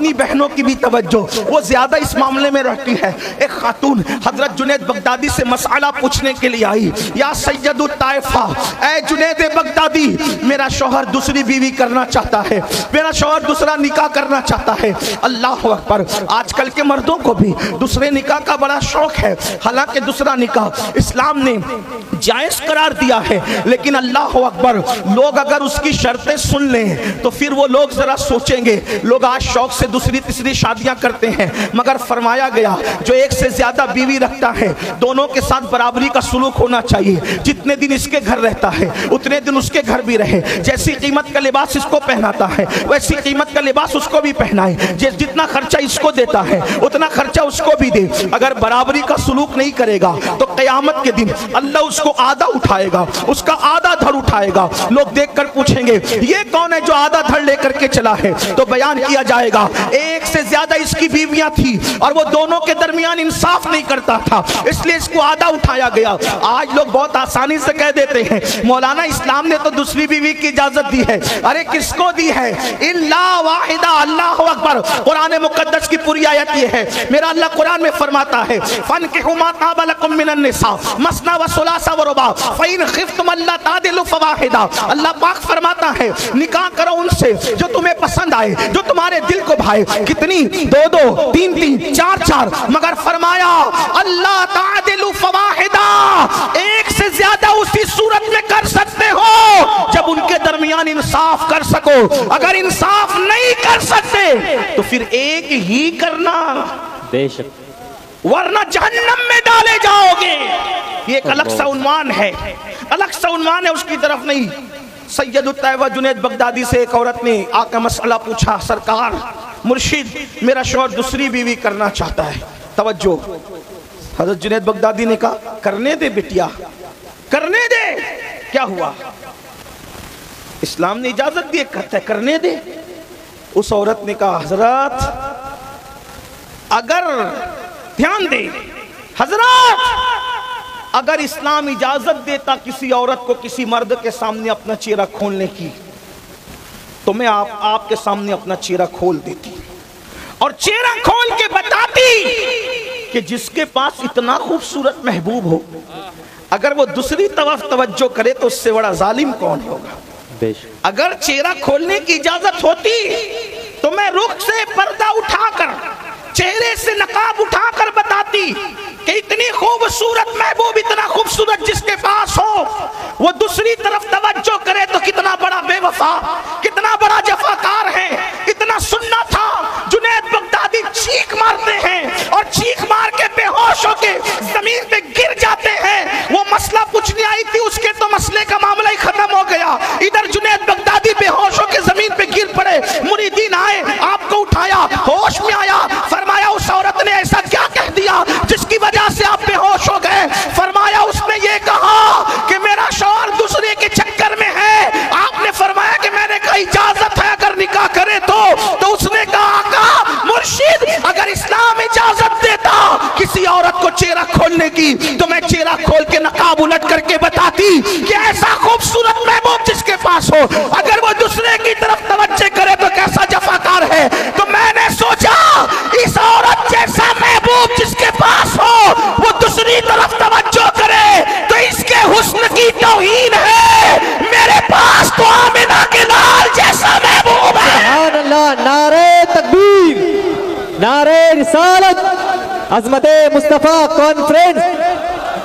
اپنی بہنوں کی بھی توجہ وہ زیادہ اس معاملے میں رکھتی ہے. ایک خاتون حضرت جنید بغدادی سے مسئلہ پوچھنے کے لیے آئی. یا سید الطائفہ، اے جنید بغدادی، میرا شوہر دوسری بیوی کرنا چاہتا ہے، میرا شوہر دوسرا نکاح کرنا چاہتا ہے. اللہ اکبر، آج کل کے مردوں کو بھی دوسرے نکاح کا بڑا شوق ہے. حالانکہ دوسرا نکاح اسلام نے جائز قرار دیا ہے، لیکن اللہ اکبر، لوگ اگر اس کی شرطیں سن لیں تو پھر وہ لوگ ذرا سوچیں گے. لوگ آج شوق سے دوسری تیسری شادیاں کرتے ہیں، مگر فرمایا گیا جو ایک سے زیادہ بیوی رکھتا ہے دونوں کے ساتھ برابری کا سلوک ہونا چاہیے. جتنے دن اس کے گھر رہتا ہے اتنے دن اس کے گھر بھی رہے. جیسی قیمت کا لباس اس کو پہناتا ہے ویسی قیمت کا لباس اس کو بھی پہنائے. جتنا خرچہ اس کو دیتا ہے اتنا خرچہ اس کو بھی دے. اگر برابری کا سلوک نہیں کرے گا تو قیامت کے دن اللہ اس کو آدھا اٹھائے گا، اس کا آدھا دھڑ اٹھائے گا. لوگ دیکھ کر پوچھیں گے یہ کون ہے جو آدھا دھڑ لے کر کے چلا ہے؟ تو بیان کیا جائے گا ایک سے زیادہ اس کی بیویاں تھی اور وہ دونوں کے درمیان انصاف نہیں کرتا تھا، اس لیے اس کو آدھا اٹھایا گیا. آج لوگ بہت آسانی سے کہہ دیتے ہیں مولانا اسلام نے تو دوسری بیوی کی اجازت دی ہے. ارے کس کو دی ہے؟ الا واحدہ. اللہ اکبر. قرآن مقدس کی پوری آیت یہ ہے. میرا اللہ قرآن میں فرماتا ہے فَانْكِحُوا مَا طَابَ لَكُم مِّنَ النِّسَاءِ مَثْنَىٰ وَثُلَاثَ وَرُبَاعَ فَإِنْ خِفْتُمْ أَلَّا تَعْدِلُوا فَوَاحِدَةً. اللہ پاک فرماتا ہے نکاح کرو ان سے جو تمہیں پسند آئے، جو تمہارے دل کو بھائے. کتنی؟ دو دو، تین تین، چار چار. مگر فرمایا اللہ تعدلوا فواحدہ، ایک سے زیادہ اسی صورت میں کر سکتے ہو جب ان کے درمیان انصاف کر سکو. اگر انصاف نہیں کر سکتے تو پھر ایک ہی کرنا، بے شک، ورنہ جہنم میں ڈالے جاؤ گے. یہ ایک الگ سا عنوان ہے، الگ سا عنوان ہے، اس کی طرف نہیں. سید الطائفہ جنید بغدادی سے ایک عورت نے آ کر مسئلہ پوچھا، سرکار مرشد میرا شوہر دوسری بیوی کرنا چاہتا ہے. توجہ، حضرت جنید بغدادی نے کہا کرنے دے بیٹیا، کرنے دے. کیا ہوا؟ اسلام نے اجازت دی کرتا ہے، کرنے دے. اس عورت نے کہا حضرات اگر دھیان دے، حضرات اگر اسلام اجازت دیتا کسی عورت کو کسی مرد کے سامنے اپنا چہرہ کھولنے کی تو میں آپ کے سامنے اپنا چہرہ کھول دیتی اور چہرہ کھول کے بتاتی کہ جس کے پاس اتنا خوبصورت محبوب ہو اگر وہ دوسری طرف توجہ کرے تو اس سے بڑا ظالم کون ہوگا. اگر چہرہ کھولنے کی اجازت ہوتی تو میں رخ سے پردہ اٹھا کر، چہرے سے نقاب اٹھا کر بتاتی کہ اتنی خوبصورت محبوب، اتنا خوبصورت جس کے پاس ہو وہ دوسری طرف توجہ کرے تو کتنا بڑا بے وفا، کتنا بڑا جفاکار ہے. اتنا سننا تھا. جنید بغدادی چیخ مارتے ہیں اور چیخ مار کے بے ہوش ہو کے زمین پہ گر جاتے ہیں. وہ مسئلہ پوچھنے آئی تھی، اس کے تو مسئلے کا معاملہ ہی ختم ہو گیا. ادھر جنید بغدادی بے ہوش ہو کے زمین پہ گر پڑے. مریدین آئے، آپ کو اٹھایا، ہوش میں آیا. فرمایا اس عورت نے ایسا کیا کہہ دیا جس کی وجہ سے آپ بے ہوش ہو گئے؟ فرمایا اس نے یہ کہا کہ میرا شوہر دوسرے کے چکر میں ہے. آپ نے فرمایا کہ میں نے کہا اجازت ہے اگر نکاح کرے تو اس نے کہا آقا مرشد اگر اسلام اجازت دیتا کسی عورت کو چہرہ کھولنے کی تو میں چہرہ کھول کے نقاب الٹ کر کے بتاتی کہ ایسا خوبصورت محبوب جس کے پاس ہو اگر وہ دوسرے کی طرف توجہ کرے تو کیسا جفاکار ہے. تو میں نے سوچا اس عورت جیسا محبوب جس کے پاس ہو وہ دوسری طرف توجہ کرے تو اس کے حسن کی توہین ہے. میرے پاس تو آمنہ کے لال جیسا محبوب ہے. سبحان اللہ. نعرہ تکبیر، نعرہ رسالت، عظمت مصطفیٰ کانفرنس،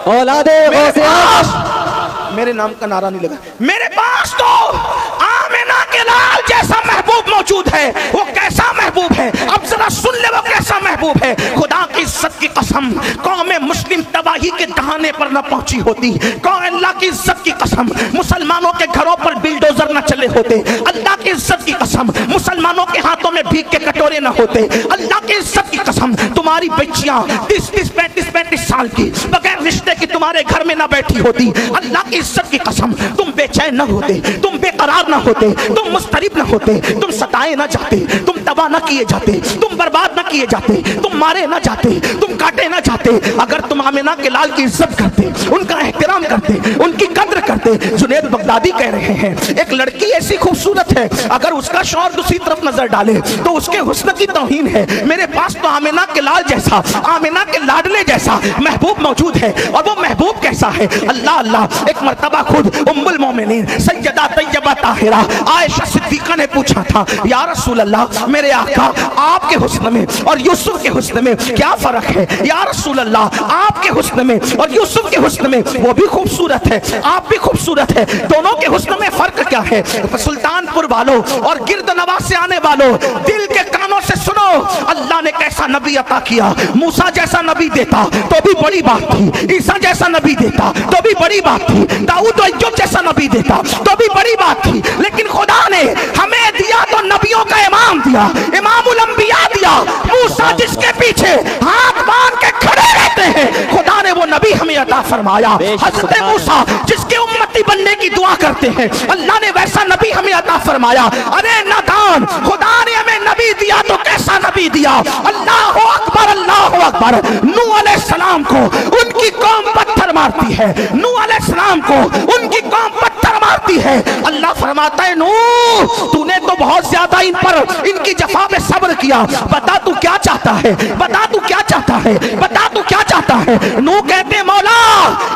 اولاد غوث اعظم. میرے نام کا نعرہ نہیں لگا. میرے پاس تو آمنہ کے لال جیسا محبوب موجود ہے. وہ کیسا محبوب ہے؟ اب ذرا سن لے وہ کیسا محبوب ہے. خدا کی عزت کی قسم قوم مسلم تباہی کے دہانے پر نہ پہنچی ہوتی. قوم اللہ کی عزت کی قسم مسلمانوں کے گھروں پر بلڈوزر نہ چلے ہوتے. اللہ کی عزت کی قسم مسلمانوں کے ہاتھوں میں بھیک کے کٹورے نہ ہوتے. اللہ کی عزت کی قسم تمہاری بچیاں 30-35 سال کی بغیر رشتے کی تمہارے گھر میں نہ بیٹھی ہوتی. اللہ کی عزت کی قسم تم بے چین نہ ہوتے، تم بے قرار نہ ہوتے، تم مضطرب نہ ہوتے، تم ستائے نہ جاتے، تم تباہ نہ کیے جاتے، تم برباد نہ کیے جاتے، تم مارے نہ جاتے، تم کاٹے نہ جاتے. اگر تم آمنہ کے لال کی عزت کرتے، ان کا احترام کرتے، ان کی قدر کرتے जानते। जुनैद बगदादी कह रहे हैं एक लड़की ऐसी खूबसूरत है, अगर उसका शौहर दूसरी तरफ नजर डाले तो उसके हुस्न की तौहीन है। मेरे पास तो आमिना के लाल जैसा, आमिना के लाडले जैसा महबूब मौजूद है, और वो महबूब कैसा है? अल्लाह अल्लाह। एक मर्तबा खुद उम्मुल मोमिनीन सैयदा तैयबा ताहिरा आयशा सिद्दीका ने पूछा था, या रसूल अल्लाह, मेरे आका आपके हुस्न में और यूसुफ के हुस्न में क्या फर्क है? या रसूल अल्लाह, आपके हुस्न में और यूसुफ के हुस्न में, वो भी खूबसूरत है, आप भी खूबसूरत है, दोनों के हुस्न में फर्क क्या है? सुल्तानपुर वालों और गिरद नवाज से आने वालों, दिल के कानों से सुनो, अल्लाह ने कैसा नबी अता किया। मूसा जैसा नबी देता तो भी बड़ी बात थी, ईसा जैसा नबी देता तो भी बड़ी बात थी, दाऊद और अय्यूब जैसा नबी देता तो भी बड़ी बात थी, लेकिन खुदा ने हमें दिया तो नबियों का इमाम दिया, इमामुल अंबिया दिया। मूसा जिसके पीछे हाथ बांध के खड़े रहते हैं, खुदा ने वो नबी हमें अता फरमाया। हज़रत मूसा जिसके उम्मती बनने की दुआ करते हैं, अल्लाह ने वैसा नबी हमें अता फरमाया। अरे नादान, खुदा ने हमें नबी दिया तो कैसा नबी दिया? अल्लाह अकबर, अल्लाह अकबर। नूह अलैहिस्सलाम को उनकी कौम पत्थर मारती है, नूह अलैहिस्सलाम को उनकी कौम पत्थर मारती है। अल्लाह फरमाता है, नूह तूने तो बहुत ज्यादा इन पर, इनकी जफा पे सब्र किया, बता तू क्या चाहता है, बता तू क्या चाहता है, बता तू क्या चाहता है? नूह कहते मौला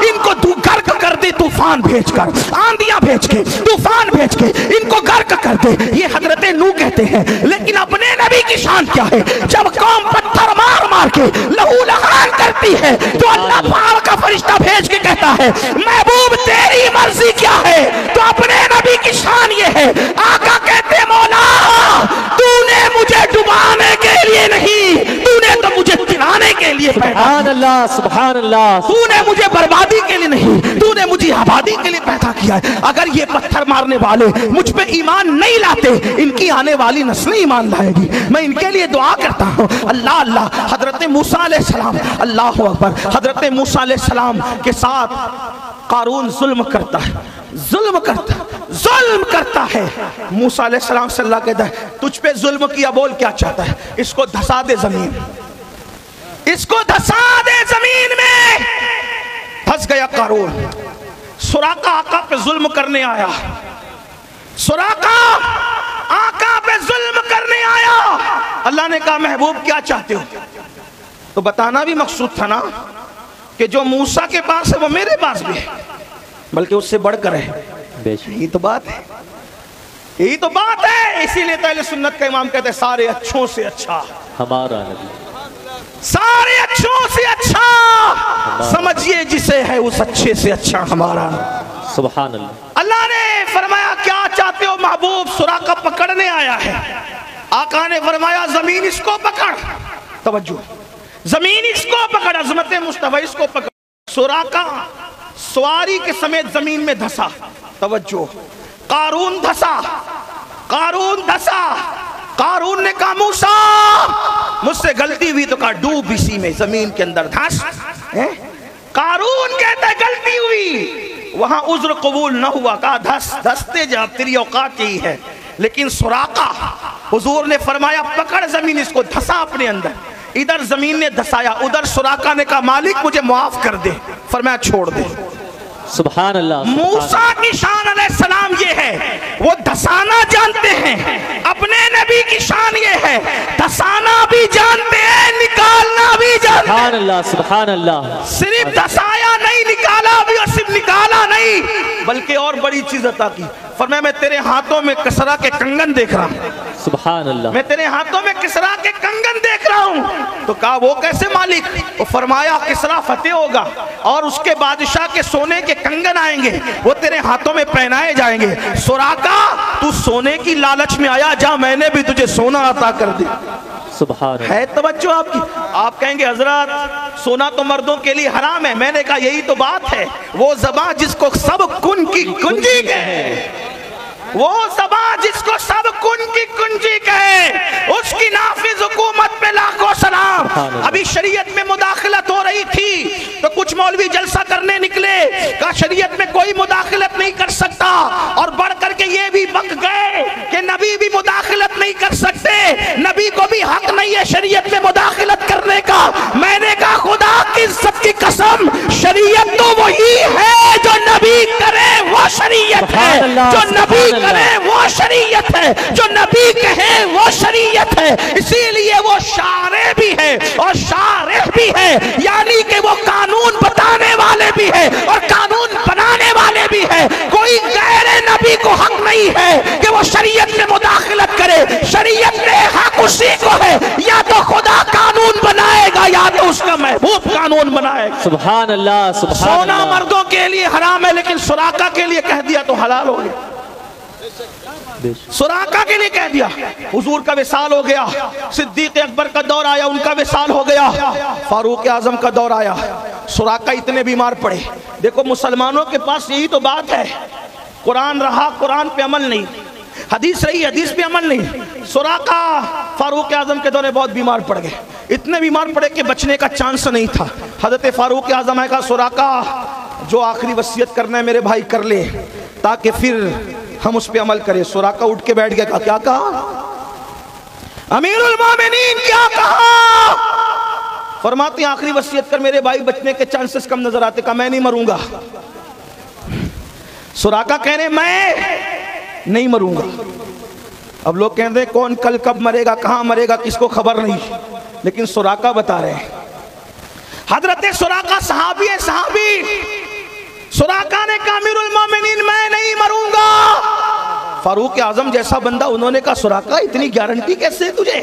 इनको तू गर्क कर दे, तूफान भेज कर, आंधियां भेज के, तूफान भेज के इनको गर्क कर दे। ये हजरत नूह कहते हैं, लेकिन अपने नबी की शान क्या है? जब कौम पत्थर मार मार के लहू लहान करती है तो अल्लाह पाक का फरिश्ता भेज के कहता है, महबूब तेरी मर्जी क्या है? तो अपने नबी की शान ये है, आका कहते मौला तूने मुझे डुबाने के लिए नहीं, तूने तो मुझे तिलाने के लिए पैदा, सुभान अल्लाह, सुभान अल्लाह। तूने मुझे बर्बादी के लिए नहीं, तूने मुझे आबादी के लिए पैदा किया है। अगर ये पत्थर मारने वाले मुझ पे ईमान नहीं लाते, इनकी आने वाली नस्लें ईमान लाएगी। मैं इनके लिए दुआ करता हूँ। अल्लाह अल्लाह। हजरत मूसा अलैहिस्सलाम, अल्लाह अकबर, हजरत मूसा अलैहिस्सलाम के साथ कारून जुल्म करता है, जुल्म करता है। मूसा अलैहिस्सलाम से अल्लाह कहता है, तुझ पे जुल्म किया, बोल क्या चाहता है? इसको धसा दे जमीन, इसको धसा दे जमीन में। फंस गया कारून। सुराका आका पे जुल्म करने आया, सुराका आका पे जुल्म करने आया। अल्लाह ने कहा, महबूब क्या चाहते हो? तो बताना भी मकसूद था ना कि जो मूसा के पास है वो मेरे पास भी है, बल्कि उससे बढ़कर है। यही तो बात है, यही तो बात है। इसीलिए तो अहले सुन्नत का इमाम कहते हैं, सारे अच्छों से अच्छा हमारा नबी, सारे अच्छों से अच्छा, समझिए जिसे है उस अच्छे से अच्छा हमारा। सुभान अल्लाह। अल्लाह ने फरमाया, क्या चाहते हो महबूब? सुराका पकड़ने आया है। आका ने फरमाया, जमीन इसको पकड़, तवज्जो, जमीन इसको पकड़, अजमत मुस्तफा इसको पकड़। सुराका सवारी के समेत जमीन में धसा, तवज्जो, कारून धसा, कारून धसा। कारून ने कहा, मूसा मुझसे गलती हुई, तो कहा डूब इसी में, जमीन के अंदर धस। कारून कहता है गलती हुई, वहां उज्र कबूल न हुआ, कहा धस, धसते जा, तेरी औकात यही है। लेकिन सुराका, हुजूर ने फरमाया पकड़ जमीन, इसको धसा अपने अंदर। इधर जमीन ने धसाया, उधर सुराका ने कहा मालिक मुझे माफ कर दे, फरमाया छोड़ दे। सुभान अल्लाह। मूसा की शान अलैहिस्सलाम ये है, वो धसाना जानते हैं। अपने नबी की शान ये है, धसाना भी जानते हैं, निकालना भी जानते हैं। सुभान अल्लाह, सुभान अल्लाह। सिर्फ धसाया नहीं, निकाला भी, और सिर्फ निकाला नहीं बल्कि और बड़ी चीज अता की। फरमाया मैं तेरे हाथों में किसरा के कंगन देख रहा हूँ, सुभान अल्लाह। मैं तेरे हाथों में किसरा के कंगन देख रहा हूँ। तो कहा वो कैसे मालिक? वो फरमाया किसरा फतेह होगा और उसके बादशाह के सोने के कंगन आएंगे, वो तेरे हाथों में पहनाए जाएंगे। सुराका तू सोने की लालच में आया, जा मैंने भी तुझे सोना अता कर दिया। सुभान है तवज्जो आपकी? आप कहेंगे हजरत सोना तो मर्दों के लिए हराम है। मैंने कहा यही तो बात है, वो ज़बां जिसको सब कुन की कुंजी कहे, वो ज़बां जिसको सब कुन की कुंजी कहे, उसकी नाफिज हुकूमत पे लाखों सलाम। अभी शरीयत में मुदाखलत हो रही थी तो कुछ मौलवी जलसा करने निकले, कहा शरीयत में कोई मुदाखलत नहीं कर सकता, और बढ़ करके ये भी बक गए कि नबी भी मुदाखलत नहीं कर सकते, नबी को भी हक नहीं है शरीयत में मुदाखलत करने का। मैंने कहा खुदा की इज्जत की कसम, शरीयत तो वही है जो नबी नबी करे वो शरीयत है, जो नबी करे वो शरीयत है, जो नबी कहे वो शरीयत है। इसीलिए वो शारे भी है और शारिह भी है, यानी कि वो कानून बताने वाले भी है और कानून बनाने वाले भी है। कोई गैर नबी को हक नहीं है कि वो शरीयत में मुदाखलत करे। शरीयत में हक उसी को है, या तो खुदा कानून बनाएगा या तो उसका महबूब कानून बनाएगा। सुभान अल्लाह, सुभान सोना अल्लाह। मर्दों के लिए हराम है, लेकिन सुराका के लिए कह दिया तो हलाल हो गया। सुराका के लिए कह दिया। हुजूर का विसाल हो गया, सिद्दीक अकबर का दौर आया, उनका विसाल हो गया, फारूक आजम का दौर आया, सुराका इतने बीमार पड़े। देखो मुसलमानों के पास यही तो बात है, कुरान रहा, कुरान पे अमल नहीं, हदीस रही, हदीस पे अमल नहीं। सुराका फारूक आजम के दौरे बहुत बीमार पड़ गए, इतने बीमार पड़े कि बचने का चांस नहीं था। हजरत फारूक आजम का सुराका जो आखिरी वसीयत करना है मेरे भाई कर ले, ताकि फिर हम उस पे अमल करें। सुराका उठ के बैठ गया, क्या कहा? अमीरुल मोमिनीन क्या कहा? फरमाते आखिरी वसीयत कर मेरे भाई, बचने के चांसेस कम नजर आते। कहा मैं नहीं मरूंगा। सुराका कह रहे मैं नहीं मरूंगा। अब लोग कह रहे कौन कल कब मरेगा, कहां मरेगा, किसको खबर नहीं, लेकिन सुराका बता रहे हैं। हजरत सुराका सहाबी है, सहाबी। सुराका ने कहा अमीरुल मोमिनीन मैं नहीं मरूंगा। फारूक आजम जैसा बंदा, उन्होंने कहा सुराका इतनी गारंटी कैसे है तुझे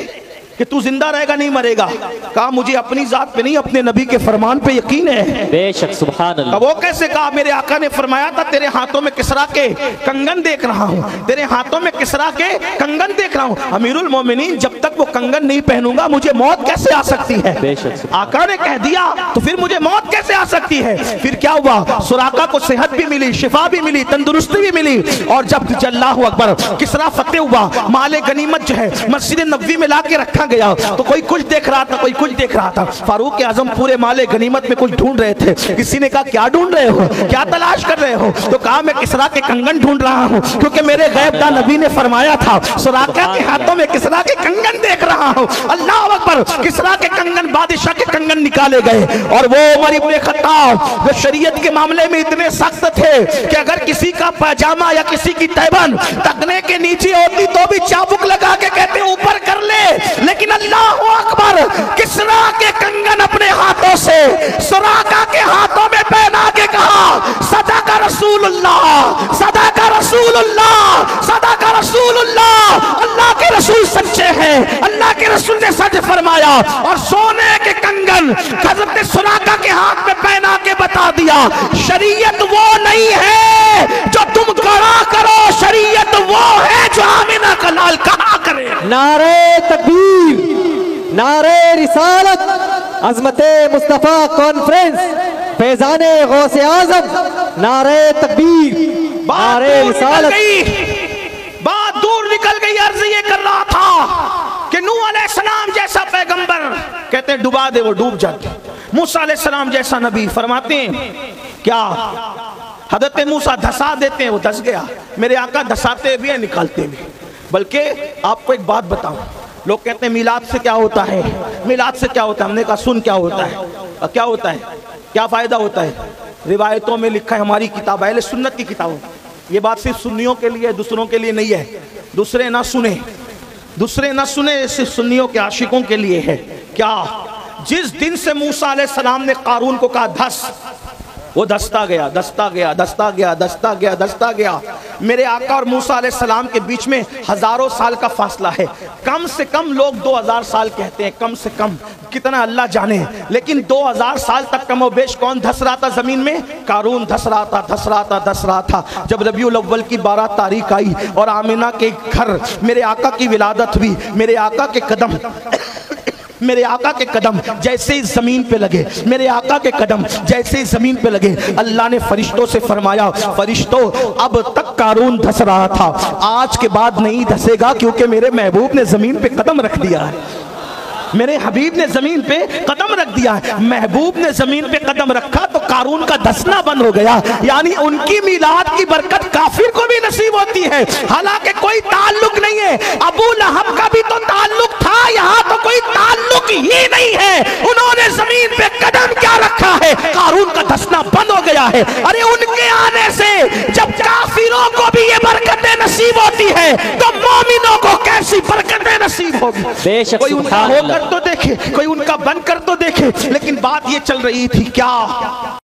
कि तू जिंदा रहेगा, नहीं मरेगा? कहा मुझे अपनी जात पे नहीं, अपने नबी के फरमान पे यकीन है। बेशक, सुभान अल्लाह। वो कैसे? कहा मेरे आका ने फरमाया था तेरे हाथों में किसरा के कंगन देख रहा हूँ, तेरे हाथों में किसरा के कंगन देख रहा हूँ। अमीरुल मोमिनीन जब तक वो कंगन नहीं पहनूंगा मुझे मौत कैसे आ सकती है? बेशक। आका ने कह दिया तो फिर मुझे मौत कैसे आ सकती है? फिर क्या हुआ? सुराका को सेहत भी मिली, शिफा भी मिली, तंदुरुस्ती भी मिली। और जब अल्लाहु अकबर किसरा फतेह हुआ, माले गनीमत जो है मस्जिद नबवी में ला के रखा गया, तो कोई कुछ देख रहा था, कोई कुछ देख रहा था। फारूक आजम पूरे माले गनीमत में कुछ ढूंढ रहे थे। किसी ने कहा क्या ढूंढ रहे हो, क्या तलाश कर रहे हो? तो कहा मैं किसरा के कंगन ढूंढ रहा हूँ, क्योंकि मेरे गैबदा नबी ने फरमाया था सुराका के हाथों में किसरा के कंगन देख रहा हूँ। अल्लाह अकबर। किसरा के कंगन, बादशाह के कंगन निकाले गए। और वो उमर इब्ने खत्ताब जो शरीयत के मामले में इतने सख्त थे कि अगर किसी का पैजामा या किसी की तैबन तकने के नीचे होती तो भी चाबुक लगा के कहते ऊपर कर ले, लेकिन अल्लाह अकबर किसरा के कंगन अपने हाथों से सुराका के हाथों में पहना के कहा सदा का रसूलुल्लाह, सदा का रसूलुल्लाह, सदा का रसूलुल्लाह। अल्लाह के रसूल सच्चे हैं, अल्लाह के रसूल ने सच फरमाया। और सोने के कंगन हज़रत सुराका के हाथ में पहना के बता दिया शरीयत वो नहीं है जो तुम गड़ा करो, शरीयत वो है जो आमिना का लाल कहा करे। नारे तकबीर, नारे रिसालत, अज़मते मुस्तफ़ा कॉन्फ्रेंस, फैज़ाने गौसे आज़म, नारे तकबीर, नारे रिसालत। बात दूर निकल गई। अर्ज ये कर रहा था कि नूह अलैहिस्सलाम जैसा पैगंबर, कहते हैं डुबा दे वो डूब जाते। मूसा अलैहिस्सलाम जैसा नबी, फरमाते हैं क्या हज़रत मूसा धसा देते हैं, वो धस गया। मेरे आका धसाते भी हैं, निकालते भी। बल्कि आपको एक बात बताऊं, लोग कहते हैं मिलाद से क्या होता है, मिलाद से क्या होता है? हमने कहा सुन क्या होता है, क्या होता है, क्या फायदा होता है? रिवायतों में लिखा है, हमारी किताब अहले सुन्नत की किताब, ये बात सिर्फ सुन्नियों के लिए, दूसरों के लिए नहीं है। दूसरे ना सुने, दूसरे ना सुने, सिर्फ सुन्नियों के आशिकों के लिए है। क्या? जिस दिन से मूसा अलैहिस्सलाम ने कारून को कहा धस, वो धसता गया, धसता गया, धसता गया, धसता गया, धसता गया। मेरे आका और मूसा अलैहिस्सलाम के बीच में हजारों साल का फासला है। कम से कम लोग 2000 साल कहते हैं, कम से कम, कितना अल्लाह जाने। लेकिन 2000 साल तक कमोबेश कौन धस रहा था जमीन में? कारून धस रहा था, धस रहा था, धस रहा था। जब रबीउल अव्वल की 12 तारीख आई और आमिना के घर मेरे आका की विलादत हुई, मेरे आका के कदम मेरे आका के कदम जैसे ही जमीन पे लगे, मेरे आका के कदम जैसे ही जमीन पे लगे, अल्लाह ने फरिश्तों से फरमाया फरिश्तों अब तक कारून धस रहा था, आज के बाद नहीं धसेगा, क्योंकि मेरे महबूब ने जमीन पे कदम रख दिया है। मेरे हबीब ने जमीन पे कदम रख दिया है। महबूब ने जमीन पे कदम रखा तो कारून का धसना बंद हो गया। यानी उनकी मिलाद की बरकत काफिर को भी नसीब होती है। हालांकि कोई ताल्लुक नहीं है, अबू लहब का भी तो ताल्लुक था, यहाँ तो कोई ताल्लुक ही नहीं है। उन्होंने जमीन पे कदम क्या रखा ہے, قارون کا دھسنا بند ہو گیا ہے. ارے ان کے آنے سے جب کافروں کو بھی یہ برکتیں نصیب ہوتی ہے تو مومنوں کو کیسی برکتیں نصیب ہوگی. بے شک کوئی ان کا سبحان ہو اللہ. کر تو دیکھے, کوئی ان کا بن کر تو دیکھے. لیکن بات یہ چل رہی تھی کیا